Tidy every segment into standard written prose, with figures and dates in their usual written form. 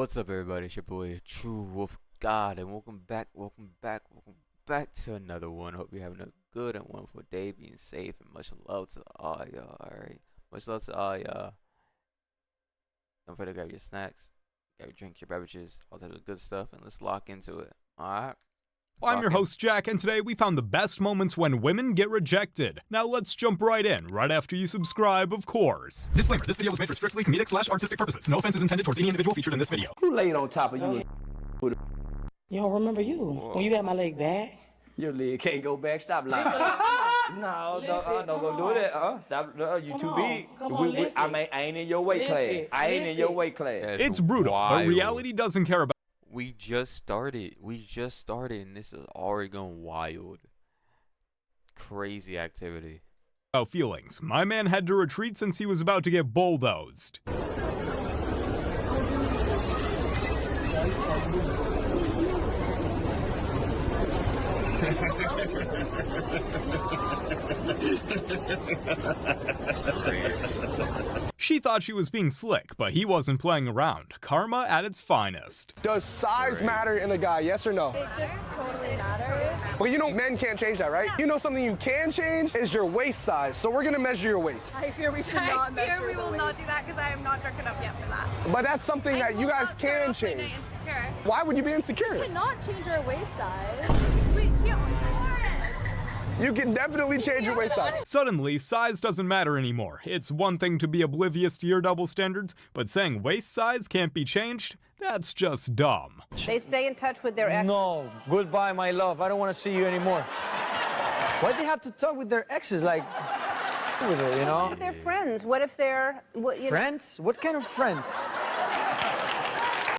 What's up, everybody? It's your boy, True Wolf God, and welcome back to another one. Hope you're having a good and wonderful day, being safe, and much love to all y'all. Alright, much love to all y'all. Don't forget to grab your snacks, grab your drinks, your beverages, all that good stuff, and let's lock into it. Alright. I'm your host, Jack, and today we found the best moments when women get rejected. Now let's jump right in, right after you subscribe, of course. Disclaimer, this video was made for strictly comedic/artistic purposes. No offense is intended towards any individual featured in this video. Who laid on top of you? You don't remember you when you got my leg back? Your leg can't go back. Stop lying. No, don't go do that. Stop. You too big. I ain't in your weight class. I ain't in your weight class. It's brutal, but reality doesn't care about. We just started, and this is already going wild. Crazy activity. Feelings. My man had to retreat since he was about to get bulldozed. She thought she was being slick, but he wasn't playing around. Karma at its finest. Does size matter in a guy, yes or no? It just totally matters. Well, you know men can't change that, right? You know something you can change is your waist size, so we're gonna measure your waist. I fear we should not measure we will not do that because I am not drunk enough yet for that. But that's something that you guys can change. Why would you be insecure? We cannot change our waist size. We can't. You can definitely change your waist size. Suddenly, size doesn't matter anymore. It's one thing to be oblivious to your double standards, but saying waist size can't be changed? That's just dumb. They stay in touch with their ex. No, goodbye, my love. I don't want to see you anymore. Why'd they have to talk with their exes? Like, with it, you know? What if they're friends? What if they're Friends? What kind of friends?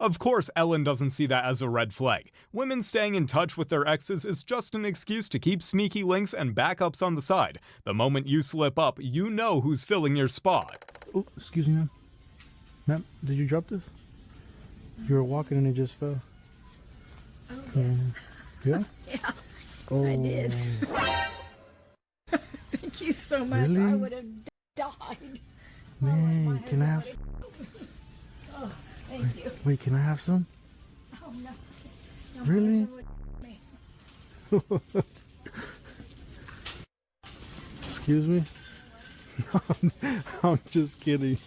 Of course, Ellen doesn't see that as a red flag. Women staying in touch with their exes is just an excuse to keep sneaky links and backups on the side. The moment you slip up, you know who's filling your spot. Oh, excuse me, ma'am. Ma'am, did you drop this? You were walking and it just fell. Oh, yes. Yeah? Yeah, Oh. I did. Thank you so much. Really? I would have died. Man, can I have some? Oh, thank you. Wait, can I have some? Oh, no. Really? Excuse me? I'm just kidding.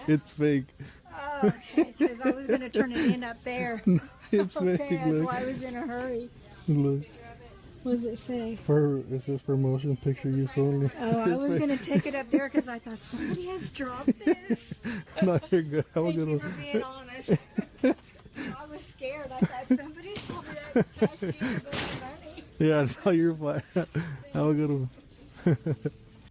It's fake. Oh, okay, because I was going to turn it in up there. It's Okay, fake. that's Look. why I was in a hurry. Look. What does it say? It says for motion picture use only. Oh, I was going to take it up there because I thought somebody has dropped this. No, you're good. Have a Thank good you one. for being honest. I was scared. I thought somebody told me that cashed you a bunch of money. Yeah, no, you're fine. Have a good one.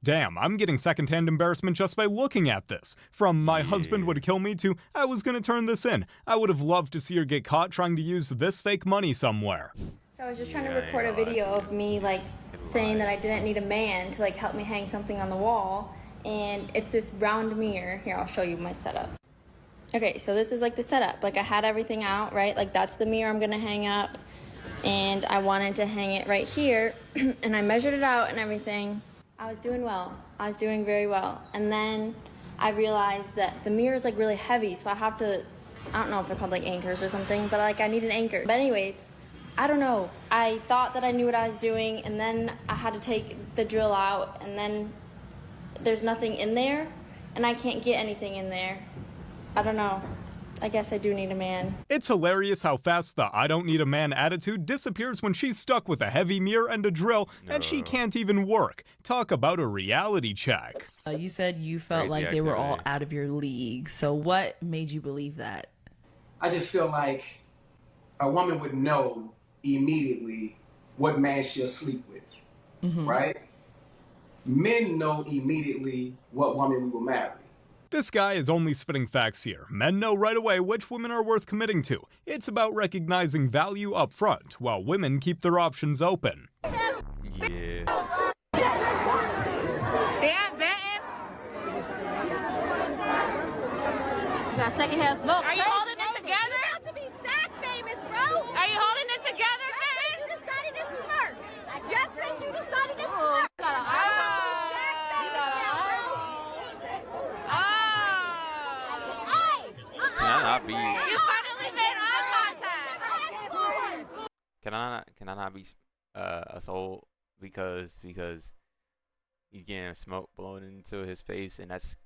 Damn, I'm getting secondhand embarrassment just by looking at this. From my husband would kill me to I was gonna turn this in. I would have loved to see her get caught trying to use this fake money somewhere. So I was just trying to record a video of me like saying that I didn't need a man to like help me hang something on the wall, and it's this round mirror. Here, I'll show you my setup. Okay, so this is like the setup. Like I had everything out, right? Like that's the mirror I'm gonna hang up, and I wanted to hang it right here, and I measured it out and everything. I was doing well. I was doing very well. And then I realized that the mirror is like really heavy, so I have to, I don't know if they're called like anchors or something, but like I need an anchor. But anyways, I don't know. I thought that I knew what I was doing, and then I had to take the drill out, and then there's nothing in there, and I can't get anything in there. I don't know. I guess I do need a man. It's hilarious how fast the I don't need a man attitude disappears when she's stuck with a heavy mirror and a drill, and she can't even work. Talk about a reality check. You said you felt Crazy like they were all activity. out of your league. So what made you believe that? I just feel like a woman would know immediately what man she'll sleep with, right? Men know immediately what woman we will marry. This guy is only spitting facts here. Men know right away which women are worth committing to. It's about recognizing value up front, while women keep their options open. Yeah. Got secondhand smoke. Are you holding it together? You have to be sack famous, bro. Are you holding it together, man? You decided to smirk. Just because you decided to smirk. Can I not be? You part can I not be assault because he's getting smoke blown into his face, and that's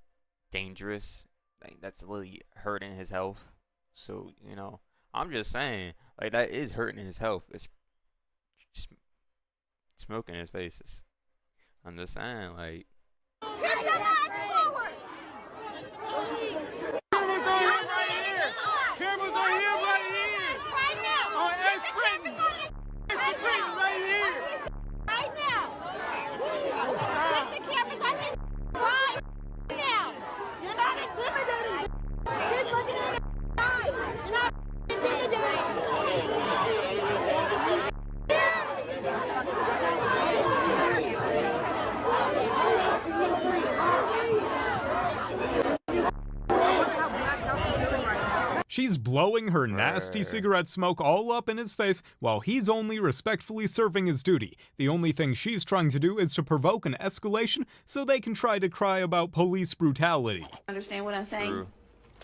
dangerous. Like, that's really hurting his health. So, you know, I'm just saying, like, that is hurting his health. It's smoking his face. I'm just saying, like. Cameras are here right here. Right now. On X Britain. X Britain right here. Right now. Take the cameras on his right now. You're not intimidating. Keep looking at the eyes. You're not intimidating. She's blowing her nasty cigarette smoke all up in his face while he's only respectfully serving his duty. The only thing she's trying to do is to provoke an escalation so they can try to cry about police brutality. Understand what I'm saying?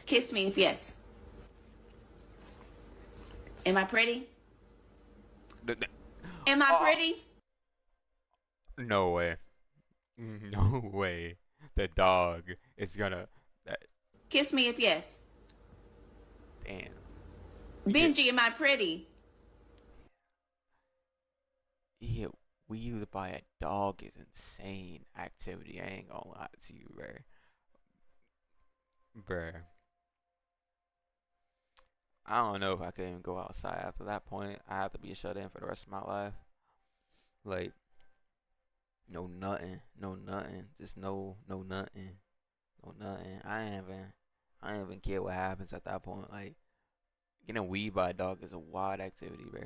Kiss me if yes. Am I pretty? Am I pretty? No way. No way. The dog is gonna. Kiss me if yes. Damn. Benji, am I pretty? Yeah, weaved by a dog is insane activity. I ain't gonna lie to you, bruh. I don't know if I could even go outside after that point. I have to be shut in for the rest of my life. Like, no nothing, just no nothing. I ain't even care what happens at that point. Like, getting weed by a dog is a wild activity, bro.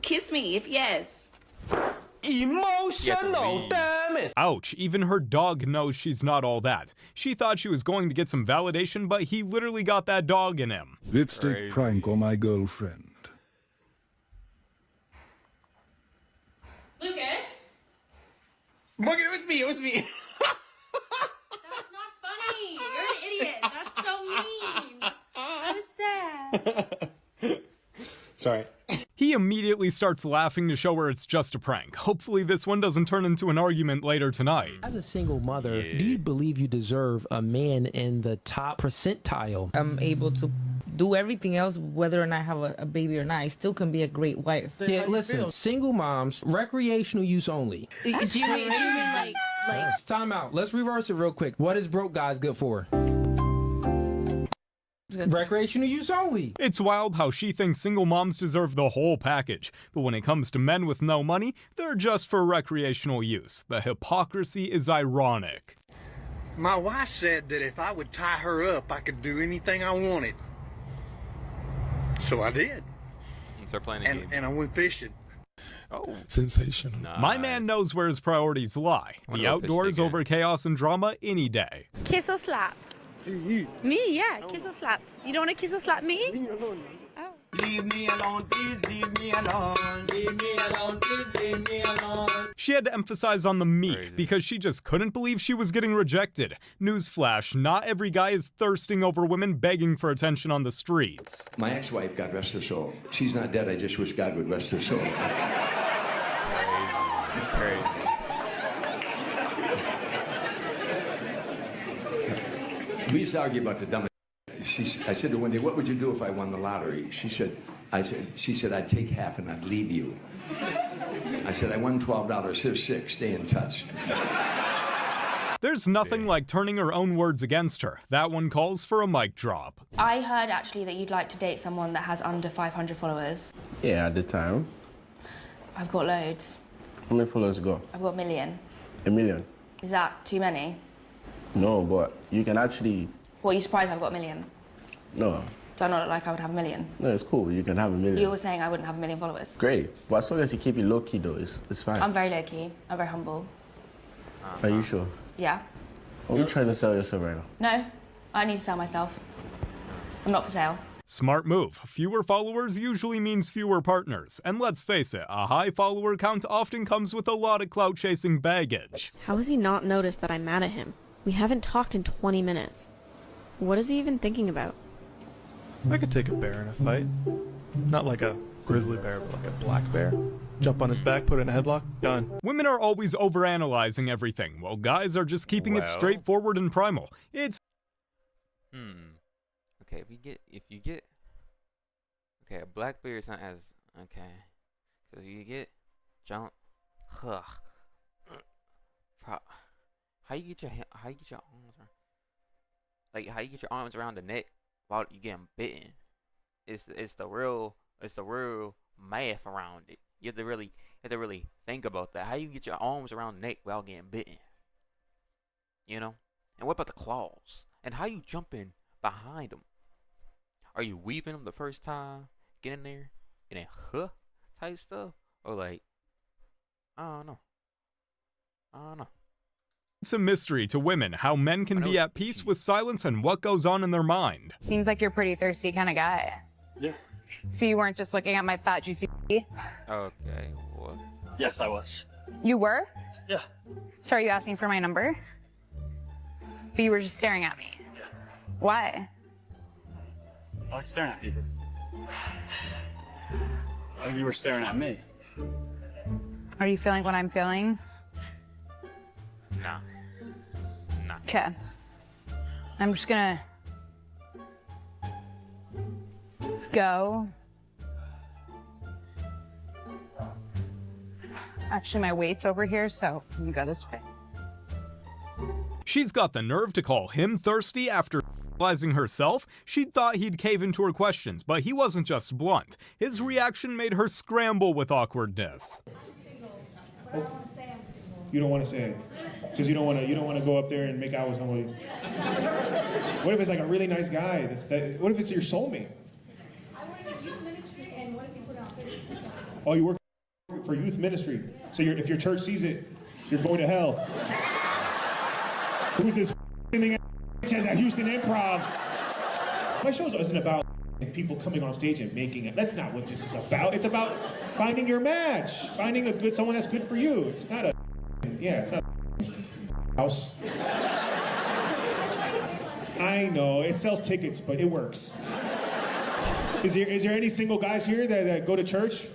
Kiss me if yes. Emotional, damn it! Ouch, even her dog knows she's not all that. She thought she was going to get some validation, but he literally got that dog in him. Lipstick prank on my girlfriend. Lucas? Look, it was me. That's not funny. You're an idiot. That's so mean. I'm sad. Sorry. He immediately starts laughing to show her it's just a prank. Hopefully this one doesn't turn into an argument later tonight. As a single mother, do you believe you deserve a man in the top percentile? I'm able to do everything else, whether or not I have a baby or not. I still can be a great wife. Yeah, listen, single moms, recreational use only. Do you mean like... Time out. Let's reverse it real quick. What is broke guys good for? Recreational use only. It's wild how she thinks single moms deserve the whole package, but when it comes to men with no money, they're just for recreational use. The hypocrisy is ironic. My wife said that if I would tie her up, I could do anything I wanted. So I did. Start playing a game. And I went fishing. Oh, sensational. Nice. My man knows where his priorities lie. The outdoors over chaos and drama any day. Kiss or slap? Me, yeah. Kiss or slap. You don't want to kiss or slap me? Oh. Leave me alone, please leave me alone. Leave me alone, please leave me alone. She had to emphasize on the me because she just couldn't believe she was getting rejected. Newsflash, not every guy is thirsting over women begging for attention on the streets. My ex-wife, God rest her soul. She's not dead, I just wish God would rest her soul. We used to argue about the dumbest. I said to her one day, what would you do if I won the lottery? She said, I'd take half and I'd leave you. I said, I won $12, here's 6, stay in touch. There's nothing like turning her own words against her. That one calls for a mic drop. I heard actually that you'd like to date someone that has under 500 followers. Yeah, at the time. I've got loads. How many followers you got? I've got 1 million. 1 million? Is that too many? No, but you can actually... What, are you surprised I've got 1 million? No. Do I not look like I would have 1 million? No, it's cool. You can have 1 million. You were saying I wouldn't have 1 million followers. Great. But as long as you keep it low-key, though, it's fine. I'm very low-key. I'm very humble. Are you sure? Yeah. Are you trying to sell yourself right now? No, I need to sell myself. I'm not for sale. Smart move. Fewer followers usually means fewer partners. And let's face it, a high follower count often comes with a lot of clout-chasing baggage. How has he not noticed that I'm mad at him? We haven't talked in 20 minutes. What is he even thinking about? I could take a bear in a fight. Not like a grizzly bear, but like a black bear. Jump on his back, put it in a headlock, done. Women are always overanalyzing everything, while guys are just keeping it straightforward and primal. It's Okay, okay, a black bear is not as okay. So you get jump. How you get your arms around? Like how you get your arms around the neck while you getting bitten? It's the real math around it. You have to really think about that. How you get your arms around the neck without getting bitten? You know? And what about the claws? And how you jumping behind them? Are you weaving them the first time, get in there, and then type stuff, or like I don't know. It's a mystery to women how men can be at peace with silence and what goes on in their mind. Seems like you're a pretty thirsty kind of guy. Yeah. So you weren't just looking at my fat, juicy Okay, what? Yes, I was. You were? Yeah. So are you asking for my number? But you were just staring at me. Yeah. Why? I was staring at you. Oh, you were staring at me. Are you feeling what I'm feeling? Nah. Okay. I'm just gonna go. Actually, my weight's over here, so you go this way. She's got the nerve to call him thirsty after realizing herself. She'd thought he'd cave into her questions, but he wasn't just blunt. His reaction made her scramble with awkwardness. You don't want to say it because you don't want to go up there and make out with somebody. What if it's like a really nice guy? What if it's your soulmate? I work at youth ministry, and what if you put out videos? Oh, you work for youth ministry. So if your church sees it, you're going to hell. Who's this thing at Houston Improv? My show isn't about people coming on stage and making it. That's not what this is about. It's about finding your match, finding someone that's good for you. It's not it's not a house. I know, it sells tickets, but it works. Is there any single guys here that go to church?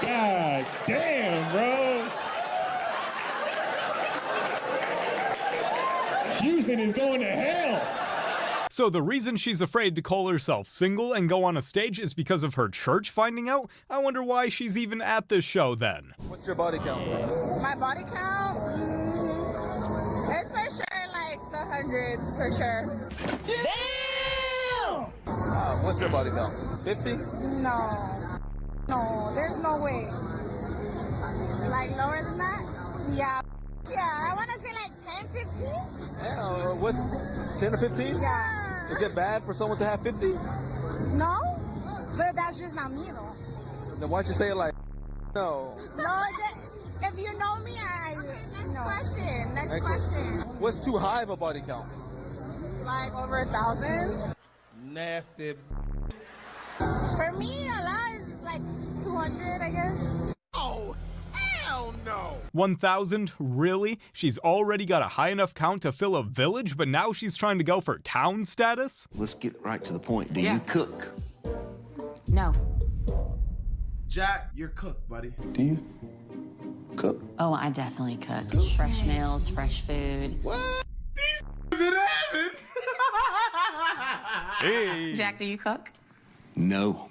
God damn, bro. Houston is going to hell. So the reason she's afraid to call herself single and go on a stage is because of her church finding out? I wonder why she's even at this show then. What's your body count? My body count? It's for sure like the hundreds, for sure. Damn! What's your body count? 50? No, there's no way. Like lower than that? Yeah, I want to say like 10, 15? Yeah, what's 10 or 15? Yeah. Is it bad for someone to have 50? No, but that's just not me though. Then why'd you say it like, no? No, if you know me, Next question. What's too high of a body count? Like over 1,000. Nasty. For me, a lot is like 200, I guess. Oh, hell no. 1,000? Really? She's already got a high enough count to fill a village, but now she's trying to go for town status? Let's get right to the point. Do you cook? No. Jack, you're cooked, buddy. Do you cook? Oh, I definitely cook. Fresh meals, fresh food. What? These in heaven? Hey. Jack, do you cook? No.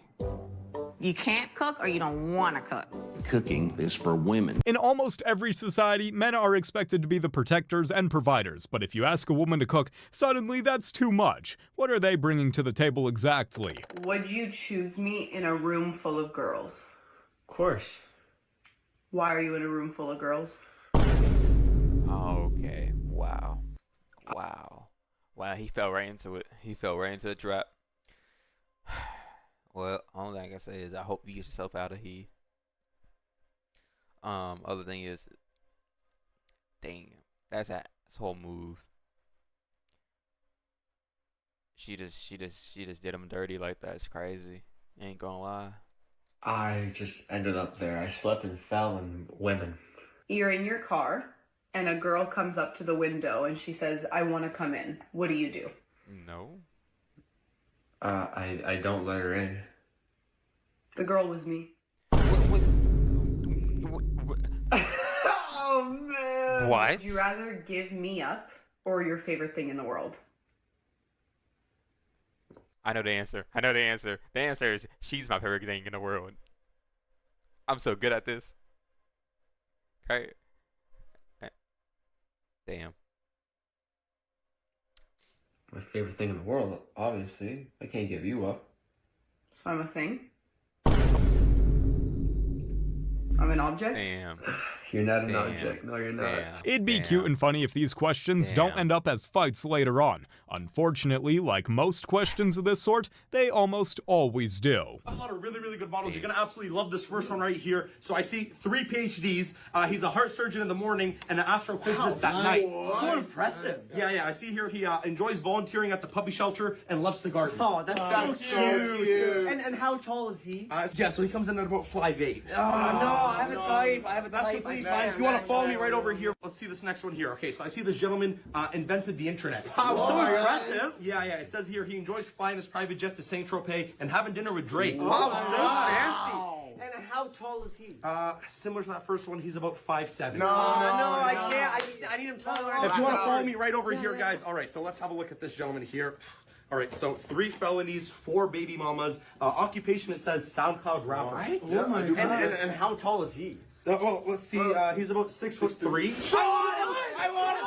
You can't cook or you don't want to cook? Cooking is for women. In almost every society, men are expected to be the protectors and providers, but if you ask a woman to cook, suddenly that's too much. What are they bringing to the table exactly? Would you choose me in a room full of girls? Of course. Why are you in a room full of girls? Okay. Wow. He fell right into it. He fell right into the trap. Well, only thing I can say is I hope you get yourself out of here. Other thing is, dang, that's his whole move. She just did him dirty like that. It's crazy. Ain't gonna lie. I just ended up there. I slept and fell in women. You're in your car, and a girl comes up to the window, and she says, I want to come in. What do you do? No. I don't let her in. The girl was me. Oh man. What? Would you rather give me up or your favorite thing in the world? I know the answer. I know the answer. The answer is she's my favorite thing in the world. I'm so good at this. Okay. Damn. My favorite thing in the world, obviously. I can't give you up. So I'm a thing? I'm an object? Damn. You're not an object. No, you're not. It'd be cute and funny if these questions don't end up as fights later on. Unfortunately, like most questions of this sort, they almost always do. A lot of really, really good models. You're going to absolutely love this first one right here. So I see 3 PhDs. He's a heart surgeon in the morning and an astrophysicist at night. So impressive. Yeah. I see here he enjoys volunteering at the puppy shelter and loves to garden. Oh, that's so cute. And how tall is he? Yeah, so he comes in at about 5'8". Oh, no, I have a type. That's completely fine. If you want to follow me right over here, let's see this next one here. Okay, so I see this gentleman invented the internet. Wow, so impressive. Yeah. It says here he enjoys flying his private jet to Saint Tropez and having dinner with Drake. Wow, so fancy. And how tall is he? Similar to that first one, he's about 5'7". No, I can't. I need him taller. If you want to follow me right over here, guys. All right, so let's have a look at this gentleman here. All right, so 3 felonies, 4 baby mamas. Occupation, it says SoundCloud rapper. Right? Oh my God. And how tall is he? Well, let's see. He's about 6'3". I want him.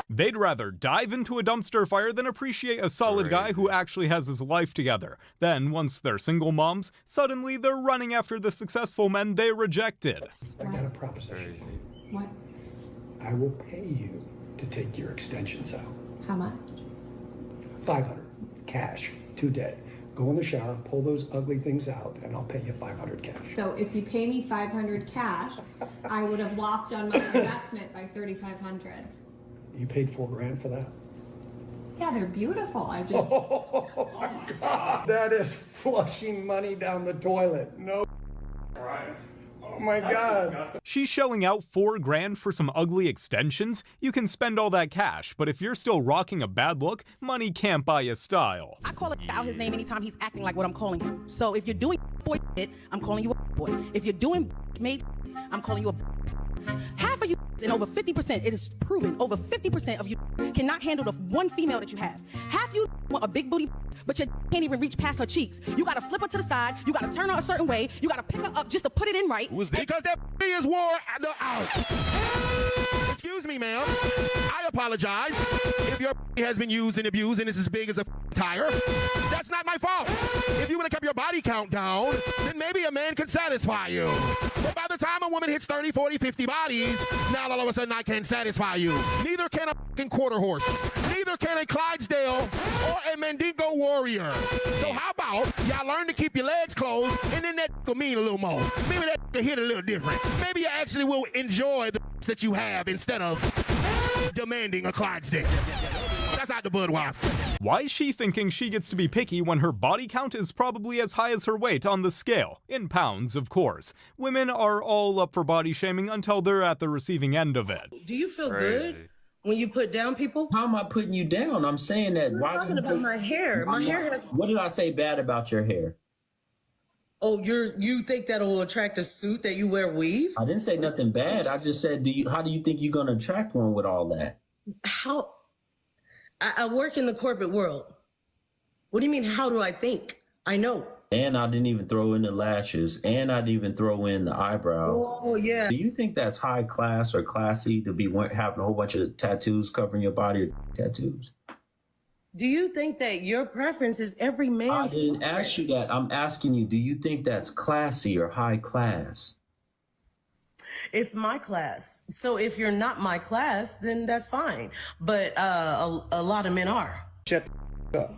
They'd rather dive into a dumpster fire than appreciate a solid guy who actually has his life together. Then, once they're single moms, suddenly they're running after the successful men they rejected. I got a proposition. What? I will pay you to take your extensions out. How much? $500 cash today. Go in the shower, pull those ugly things out, and I'll pay you $500 cash. So if you pay me $500 cash, I would have lost on my investment by $3,500. You paid $4 grand for that? Yeah, they're beautiful. I just. Oh my God, that is flushing money down the toilet. No. Oh my God. She's shelling out $4 grand for some ugly extensions? You can spend all that cash, but if you're still rocking a bad look, money can't buy you style. I call out his name anytime he's acting like what I'm calling him. So if you're doing boy shit, I'm calling you a boy. If you're doing made, I'm calling you a half of you and over 50%, it is proven, over 50% of you cannot handle the one female that you have. Half you want a big booty, but you can't even reach past her cheeks. You gotta flip her to the side, you gotta turn her a certain way, you gotta pick her up just to put it in right. Because that is war out. Excuse me, ma'am. I apologize if your has been used and abused and it's as big as a tire. That's not my fault. If you would have kept your body count down, then maybe a man could satisfy you. But by the time a woman hits 30, 40, 50 bodies, now all of a sudden I can't satisfy you. Neither can a fucking quarter horse. Neither can a Clydesdale or a Mandingo warrior. So how about y'all learn to keep your legs closed and then that will mean a little more. Maybe that will hit a little different. Maybe you actually will enjoy the that you have instead of demanding a Clydesdale. That's out the Budweiser. Why is she thinking she gets to be picky when her body count is probably as high as her weight on the scale? In pounds, of course. Women are all up for body shaming until they're at the receiving end of it. Do you feel good when you put down people? How am I putting you down? I'm saying that. I'm talking about my hair. My hair has... What did I say bad about your hair? Oh, you think that'll attract a suit that you wear weave? I didn't say nothing bad. I just said, how do you think you're going to attract one with all that? How? I work in the corporate world. What do you mean, how do I think? I know. And I didn't even throw in the lashes. And I didn't even throw in the eyebrow. Oh, yeah. Do you think that's high class or classy to be having a whole bunch of tattoos covering your body or tattoos? Do you think that your preference is every man's I didn't preference? ask you that. I'm asking you, do you think that's classy or high class? It's my class. So if you're not my class, then that's fine. But a lot of men are. Shut up.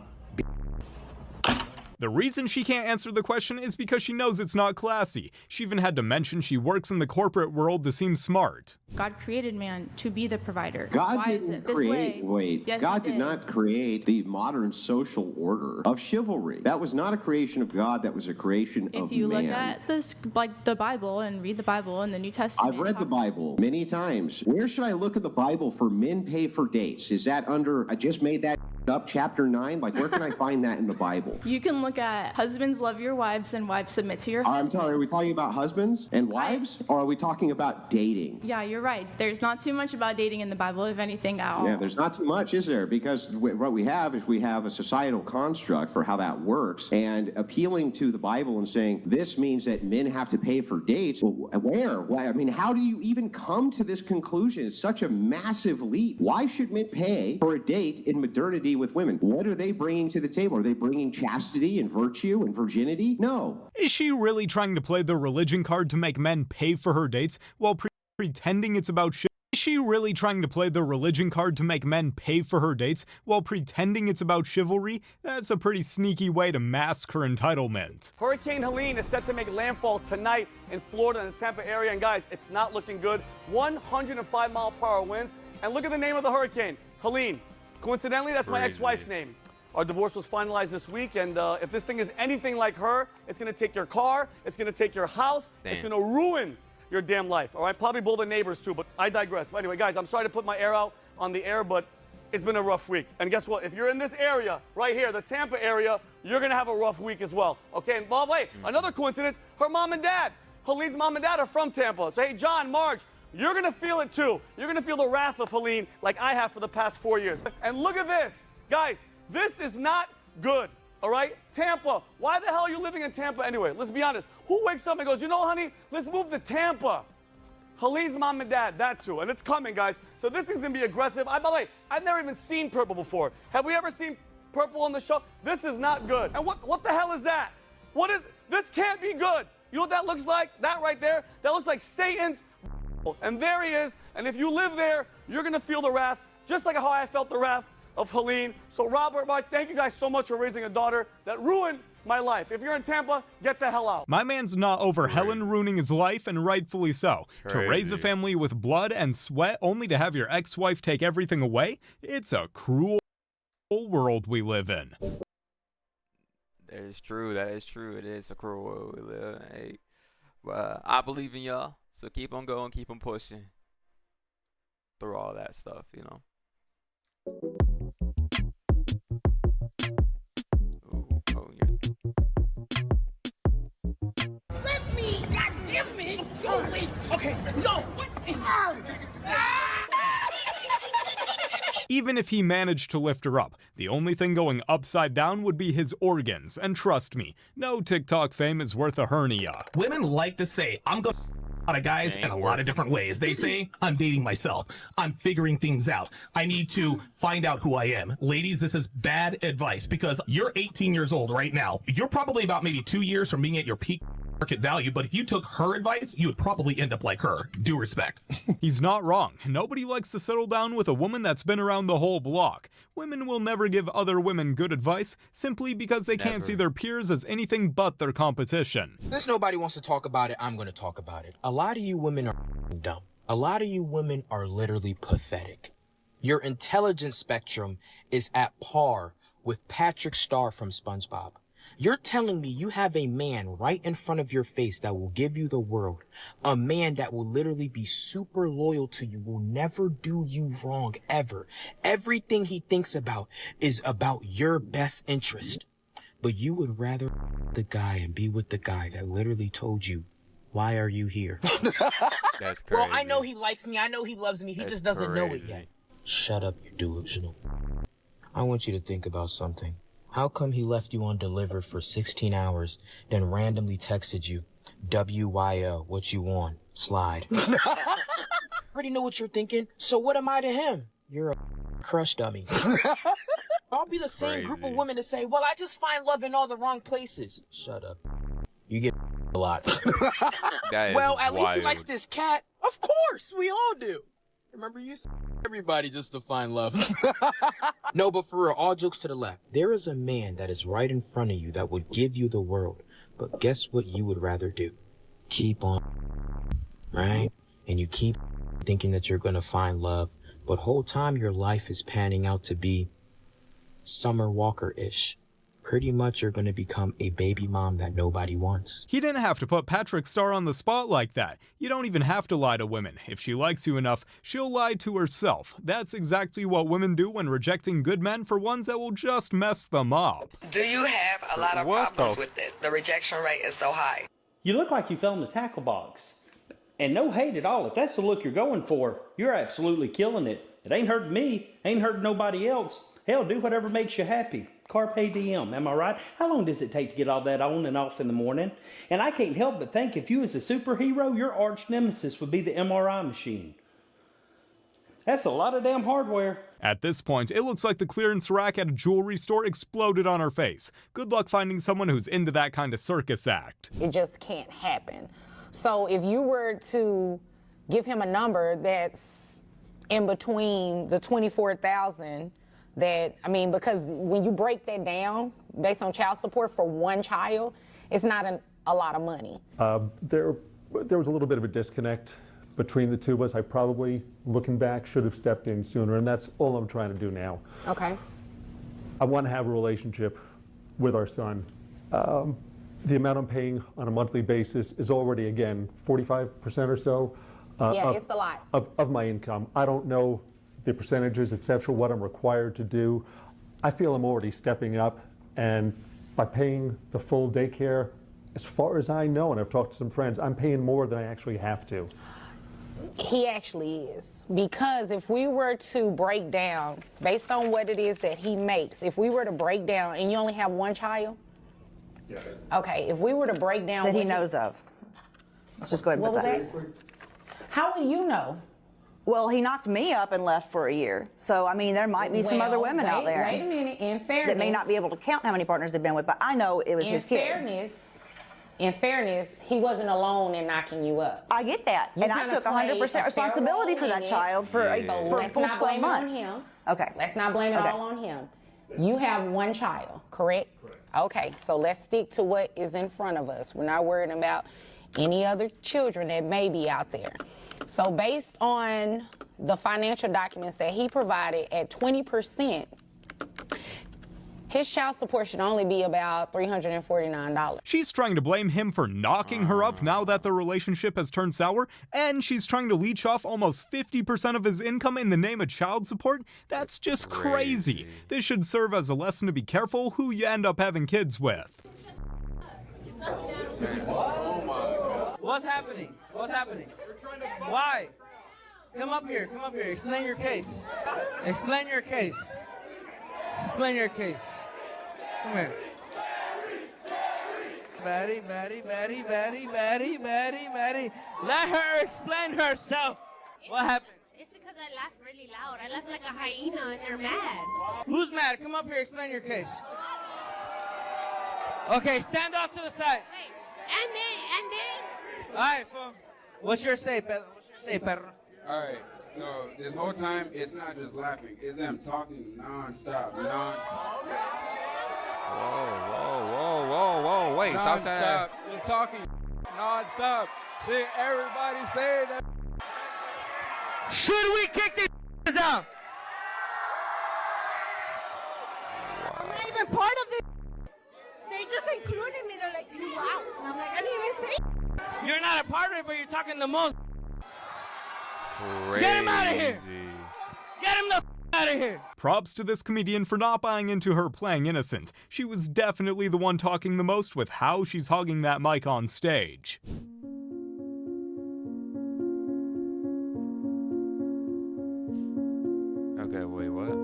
The reason she can't answer the question is because she knows it's not classy. She even had to mention she works in the corporate world to seem smart. God created man to be the provider. God Why is didn't it this create, way? Yes, God he did not create the modern social order of chivalry. That was not a creation of God, that was a creation of man. If you look at this, like the Bible and read the Bible and the New Testament. I've read the Bible many times. Where should I look at the Bible for men pay for dates? Is that under, I just made that up chapter 9? Like, where can I find that in the Bible? You can look at husbands love your wives and wives submit to your husbands. I'm sorry, are we talking about husbands and wives? Or are we talking about dating? Yeah, you're right. There's not too much about dating in the Bible, if anything at all. Yeah, there's not too much, is there? Because what we have is we have a societal construct for how that works, and appealing to the Bible and saying this means that men have to pay for dates. Well, where? Why? I mean, how do you even come to this conclusion? It's such a massive leap. Why should men pay for a date in modernity with women? What are they bringing to the table? Are they bringing chastity and virtue and virginity? No. Is she really trying to play the religion card to make men pay for her dates while pretending it's about shit? Is she really trying to play the religion card to make men pay for her dates while pretending it's about chivalry? That's a pretty sneaky way to mask her entitlement. Hurricane Helene is set to make landfall tonight in Florida and the Tampa area. And guys, it's not looking good. 105-mile-per-hour winds. And look at the name of the hurricane, Helene. Coincidentally, that's my ex-wife's name. Our divorce was finalized this week, and if this thing is anything like her, it's going to take your car, it's going to take your house, it's going to ruin your damn life, all right? Probably both the neighbors too, but I digress. But anyway, guys, I'm sorry to put my air out on the air, but it's been a rough week. And guess what? If you're in this area, right here, the Tampa area, you're going to have a rough week as well, okay? And by the way, another coincidence, her mom and dad, Helene's mom and dad are from Tampa. So, hey, John, Marge, you're going to feel it too. You're going to feel the wrath of Helene like I have for the past 4 years. And look at this. Guys, this is not good, all right? Tampa, why the hell are you living in Tampa anyway? Let's be honest. Who wakes up and goes, you know, honey, let's move to Tampa? Helene's mom and dad, that's who. And it's coming, guys. So this thing's going to be aggressive. By the way, I've never even seen purple before. Have we ever seen purple on the show? This is not good. And what the hell is that? What is, this can't be good. You know what that looks like? That right there? That looks like Satan's. And there he is. And if you live there, you're going to feel the wrath, just like how I felt the wrath of Helene. So Robert, Mike, thank you guys so much for raising a daughter that ruined my life. If you're in Tampa, get the hell out. My man's not over Helen ruining his life, and rightfully so. To raise a family with blood and sweat only to have your ex-wife take everything away? It's a cruel world we live in. That is true. That is true. It is a cruel world we live in. Hey, I believe in y'all. So keep on going, keep on pushing through all that stuff, you know. Let me, goddamn me! So wait, okay, no! Even if he managed to lift her up, the only thing going upside down would be his organs, and trust me, no TikTok fame is worth a hernia. Women like to say, I'm going a lot of guys in a lot of different ways. They say, I'm dating myself. I'm figuring things out. I need to find out who I am. Ladies, this is bad advice because you're 18 years old right now. You're probably about maybe 2 years from being at your peak market value, but if you took her advice, you would probably end up like her. Due respect. He's not wrong. Nobody likes to settle down with a woman that's been around the whole block. Women will never give other women good advice simply because they can't see their peers as anything but their competition. Since nobody wants to talk about it, I'm going to talk about it. A lot of you women are dumb. A lot of you women are literally pathetic. Your intelligence spectrum is at par with Patrick Star from SpongeBob. You're telling me you have a man right in front of your face that will give you the world. A man that will literally be super loyal to you, will never do you wrong, ever. Everything he thinks about is about your best interest. But you would rather the guy and be with the guy that literally told you, why are you here? That's crazy. Well, I know he likes me. I know he loves me. He just doesn't know it yet. Shut up, you delusional. I want you to think about something. How come he left you undelivered for 16 hours, then randomly texted you, WYO, what you want? Slide. Already know what you're thinking, so what am I to him? You're a crush dummy. I'll be the same group of women to say, well, I just find love in all the wrong places. Shut up. You get a lot. Well, at least he likes this cat. Of course, we all do. Remember, you said everybody just to find love. No, but for real, all jokes to the left. There is a man that is right in front of you that would give you the world. But guess what you would rather do? Keep on, right? And you keep thinking that you're going to find love. But whole time your life is panning out to be Summer Walker-ish. pretty much you're going to become a baby mom that nobody wants. He didn't have to put Patrick Star on the spot like that. You don't even have to lie to women. If she likes you enough, she'll lie to herself. That's exactly what women do when rejecting good men for ones that will just mess them up. Do you have a lot of problems with it? The rejection rate is so high. You look like you fell in the tackle box. And no hate at all. If that's the look you're going for, you're absolutely killing it. It ain't hurting me, ain't hurting nobody else. Hell, do whatever makes you happy. Carpe diem, am I right? How long does it take to get all that on and off in the morning? And I can't help but think if you was a superhero, your arch nemesis would be the MRI machine. That's a lot of damn hardware. At this point, it looks like the clearance rack at a jewelry store exploded on her face. Good luck finding someone who's into that kind of circus act. It just can't happen. So if you were to give him a number that's in between the 24,000 that, I mean, because when you break that down based on child support for one child, it's not a lot of money. There was a little bit of a disconnect between the two of us. I probably, looking back, should have stepped in sooner, and that's all I'm trying to do now. Okay. I want to have a relationship with our son. The amount I'm paying on a monthly basis is already, again, 45% or so. It's a lot. Of my income. I don't know the percentages, etc., what I'm required to do. I feel I'm already stepping up, and by paying the full daycare, as far as I know, and I've talked to some friends, I'm paying more than I actually have to. He actually is. Because if we were to break down, based on what it is that he makes, if we were to break down, and you only have one child? Yeah. Okay, if we were to break down... That he knows of. Let's just go ahead and What put was that. that? How would you know? Well, he knocked me up and left for a year. So, I mean, there might be some other women out there. Wait a minute, in fairness... that may not be able to count how many partners they've been with, but I know it was his kid. In fairness, he wasn't alone in knocking you up. I get that. You and I kinda took 100% responsibility for that child for a full 12 months. Okay. Let's not blame it all on him. You have one child, correct? Correct. Okay, so let's stick to what is in front of us. We're not worried about any other children that may be out there. So based on the financial documents that he provided at 20%, his child support should only be about $349. She's trying to blame him for knocking her up now that the relationship has turned sour, and she's trying to leech off almost 50% of his income in the name of child support? That's just crazy. This should serve as a lesson to be careful who you end up having kids with. What's happening? What's happening? Why? Come up here, explain your case. Explain your case. Explain your case. Come here. Batty. Let her explain herself. What happened? It's because I laughed really loud. I laughed like a hyena and they're mad. Who's mad? Come up here, explain your case. Okay, stand off to the side. Wait, and then. All right, fool. What's your say, perro? All right. So this whole time, it's not just laughing. It's them talking non-stop. Whoa. Wait, stop that. Just talking non-stop. See, everybody say that. Should we kick these out? I'm not even part of this. They just included me. They're like, you out. And I'm like, I didn't even say. You're not a part of it, but you're talking the most. Crazy. Get him out of here! Get him the out of here! Props to this comedian for not buying into her playing innocent. She was definitely the one talking the most with how she's hogging that mic on stage. Okay, wait, what?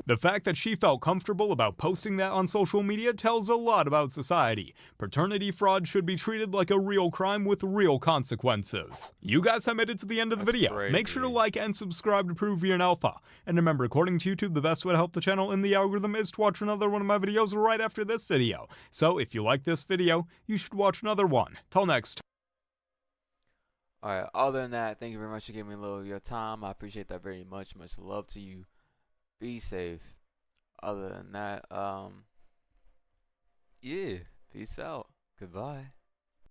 The fact that she felt comfortable about posting that on social media tells a lot about society. Paternity fraud should be treated like a real crime with real consequences. You guys have made it to the end of the video. Crazy. Make sure to like and subscribe to prove you're an alpha. And remember, according to YouTube, the best way to help the channel in the algorithm is to watch another one of my videos right after this video. So if you like this video, you should watch another one. Till next time. Alright, other than that, thank you very much for giving me a little of your time. I appreciate that very much. Much love to you. Be safe. Other than that, yeah, peace out. Goodbye.